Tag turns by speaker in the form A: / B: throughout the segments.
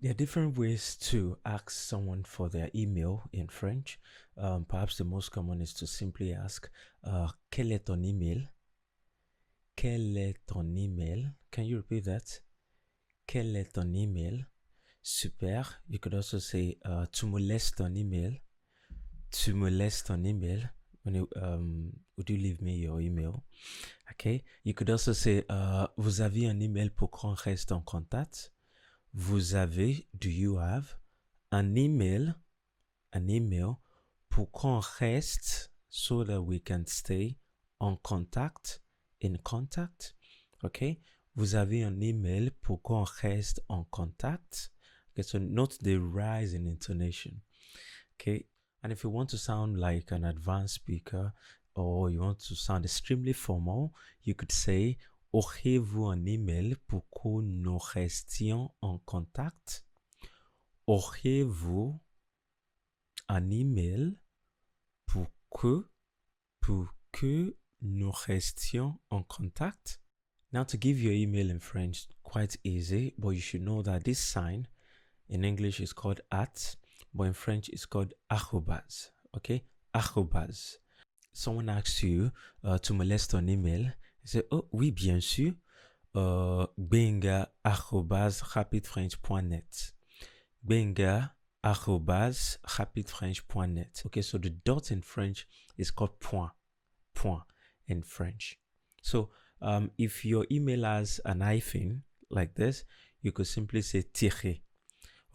A: There are different ways to ask someone for their email in French. Perhaps the most common is to simply ask, quel est ton email? Quel est ton email? Can you repeat that? Quel est ton email? Super. You could also say, tu me laisses ton email. Tu me laisses ton email. Would you leave me your email? Okay. You could also say, vous avez un email pour qu'on reste en contact. Vous avez, do you have, un email pour qu'on reste, so that we can stay en contact, in contact. Okay. Vous avez un email pour qu'on reste en contact. Okay, so note the rise in intonation. Okay. And if you want to sound like an advanced speaker, or you want to sound extremely formal, you could say, auriez-vous un email pour que nous restions en contact? Auriez-vous un email pour que nous restions en contact? Now, to give your email in French, quite easy, but you should know that this sign in English is called at, but in French it's called arrobas. Okay, arrobas. Someone asks you to molest ton email. You say, oh oui, bien sûr. Gbenga @rapidefrench.net. Gbenga @rapidefrench.net. Okay, so the dot in French is called point in French. So if your email has an hyphen like this, you could simply say tiré.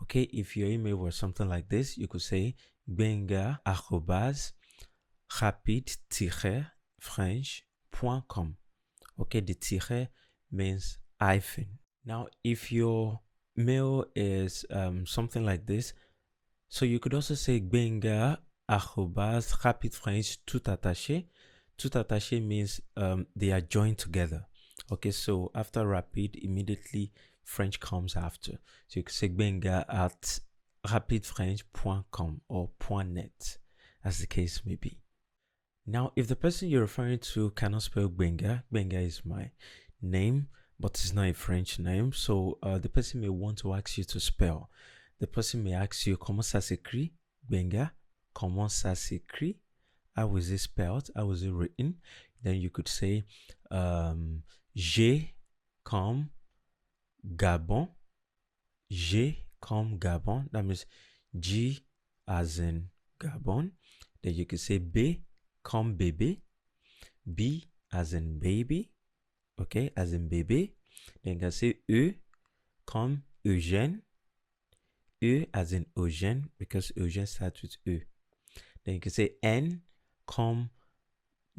A: Okay, if your email was something like this, you could say gbenga @rapide-french.com. Okay, the tiré means hyphen. Now, if your mail is something like this, so you could also say gbenga @rapidefrench tout attaché. Tout attaché means they are joined together. Okay, so after rapid, immediately French comes after. So you could say gbenga @rapidefrench.com or .net, as the case may be. Now, if the person you're referring to cannot spell gbenga is my name, but it's not a French name, so the person may want to ask you to spell. The person may ask you, comment ça s'écrit, gbenga? Comment ça s'écrit? How is it spelled? How is it written? Then you could say, G comme Gabon. G comme Gabon. That means G as in Gabon. Then you could say B comme bébé. B as in baby. Okay, as in bébé. Then you can say E comme Eugène. E as in Eugène, because Eugène starts with E. Then you can say N comme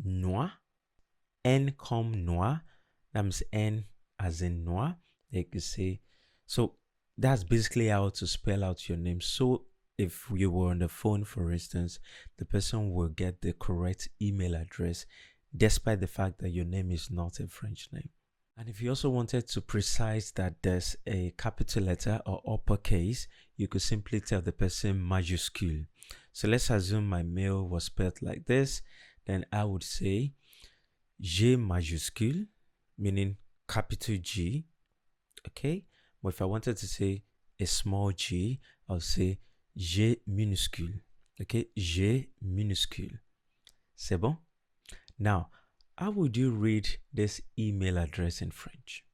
A: noix. N comme noix. That means N as in noix. Then you can say, so that's basically how to spell out your name. So if you were on the phone, for instance, the person will get the correct email address, despite the fact that your name is not a French name. And if you also wanted to precise that there's a capital letter or uppercase, you could simply tell the person majuscule. So let's assume my mail was spelled like this. Then I would say G majuscule, meaning capital G. Okay. But if I wanted to say a small g, I'll say G minuscule. Okay. G minuscule. C'est bon? Now, how would you read this email address in French?